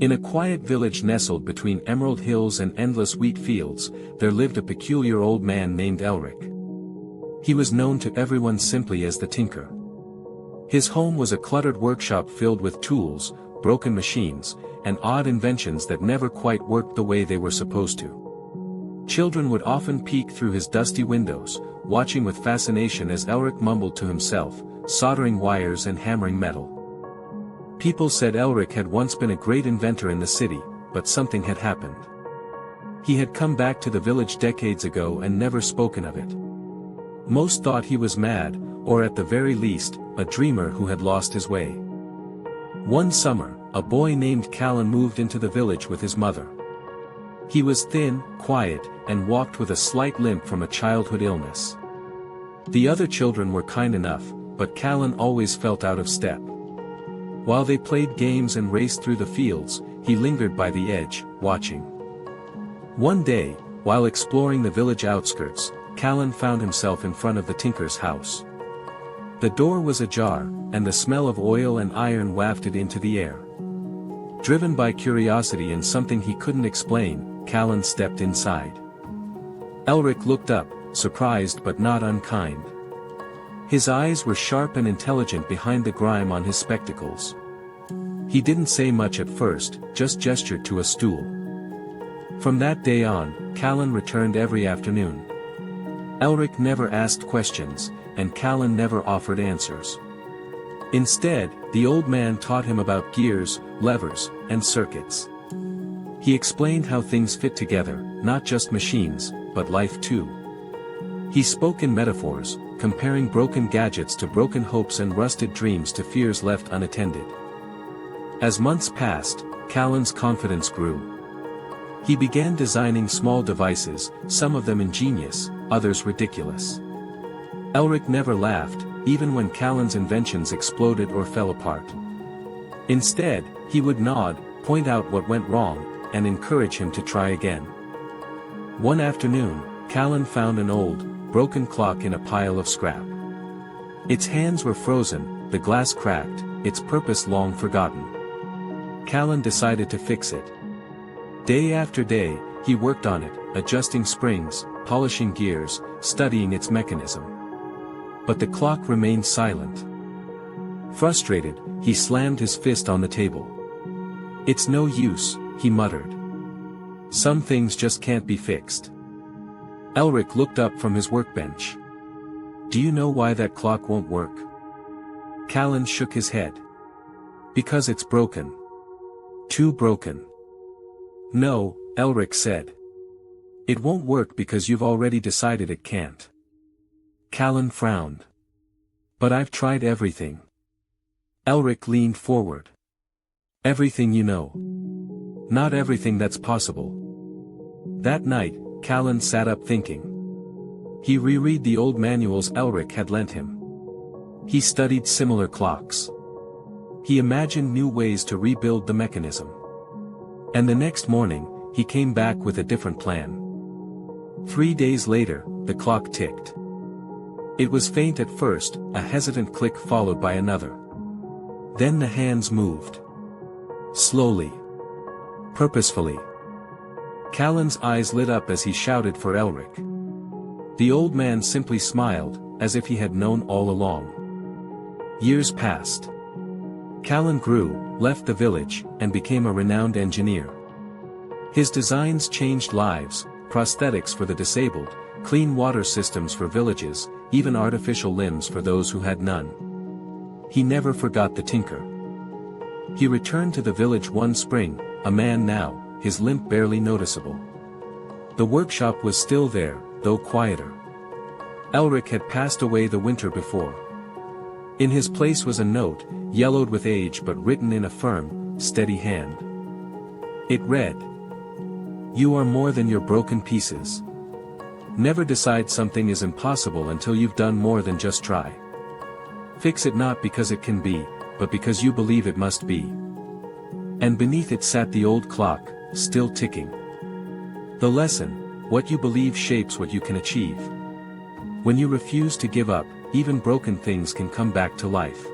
In a quiet village nestled between emerald hills and endless wheat fields, there lived a peculiar old man named Elric. He was known to everyone simply as the Tinker. His home was a cluttered workshop filled with tools, broken machines, and odd inventions that never quite worked the way they were supposed to. Children would often peek through his dusty windows, watching with fascination as Elric mumbled to himself, soldering wires and hammering metal. People said Elric had once been a great inventor in the city, but something had happened. He had come back to the village decades ago and never spoken of it. Most thought he was mad, or at the very least, a dreamer who had lost his way. One summer, a boy named Callen moved into the village with his mother. He was thin, quiet, and walked with a slight limp from a childhood illness. The other children were kind enough, but Callen always felt out of step. While they played games and raced through the fields, he lingered by the edge, watching. One day, while exploring the village outskirts, Callen found himself in front of the Tinker's house. The door was ajar, and the smell of oil and iron wafted into the air. Driven by curiosity and something he couldn't explain, Callen stepped inside. Elric looked up, surprised but not unkind. His eyes were sharp and intelligent behind the grime on his spectacles. He didn't say much at first, just gestured to a stool. From that day on, Callen returned every afternoon. Elric never asked questions, and Callen never offered answers. Instead, the old man taught him about gears, levers, and circuits. He explained how things fit together, not just machines, but life too. He spoke in metaphors, comparing broken gadgets to broken hopes and rusted dreams to fears left unattended. As months passed, Callen's confidence grew. He began designing small devices, some of them ingenious, others ridiculous. Elric never laughed, even when Callen's inventions exploded or fell apart. Instead, he would nod, point out what went wrong, and encourage him to try again. One afternoon, Callen found an old, broken clock in a pile of scrap. Its hands were frozen, the glass cracked, its purpose long forgotten. Callen decided to fix it. Day after day, he worked on it, adjusting springs, polishing gears, studying its mechanism. But the clock remained silent. Frustrated, he slammed his fist on the table. "It's no use," he muttered. "Some things just can't be fixed." Elric looked up from his workbench. "Do you know why that clock won't work?" Callen shook his head. "Because it's broken. Too broken." "No," Elric said. "It won't work because you've already decided it can't." Callen frowned. "But I've tried everything." Elric leaned forward. "Everything you know." "Not everything that's possible." That night, Callen sat up thinking. He reread the old manuals Elric had lent him. He studied similar clocks. He imagined new ways to rebuild the mechanism. And the next morning, he came back with a different plan. 3 days later, the clock ticked. It was faint at first, a hesitant click followed by another. Then the hands moved. Slowly. Purposefully. Callen's eyes lit up as he shouted for Elric. The old man simply smiled, as if he had known all along. Years passed. Callen grew, left the village, and became a renowned engineer. His designs changed lives, prosthetics for the disabled, clean water systems for villages, even artificial limbs for those who had none. He never forgot the Tinker. He returned to the village one spring, a man now, his limp barely noticeable. The workshop was still there, though quieter. Elric had passed away the winter before. In his place was a note, yellowed with age but written in a firm, steady hand. It read, "You are more than your broken pieces. Never decide something is impossible until you've done more than just try. Fix it not because it can be, but because you believe it must be." And beneath it sat the old clock, still ticking. The lesson: what you believe shapes what you can achieve. When you refuse to give up, even broken things can come back to life.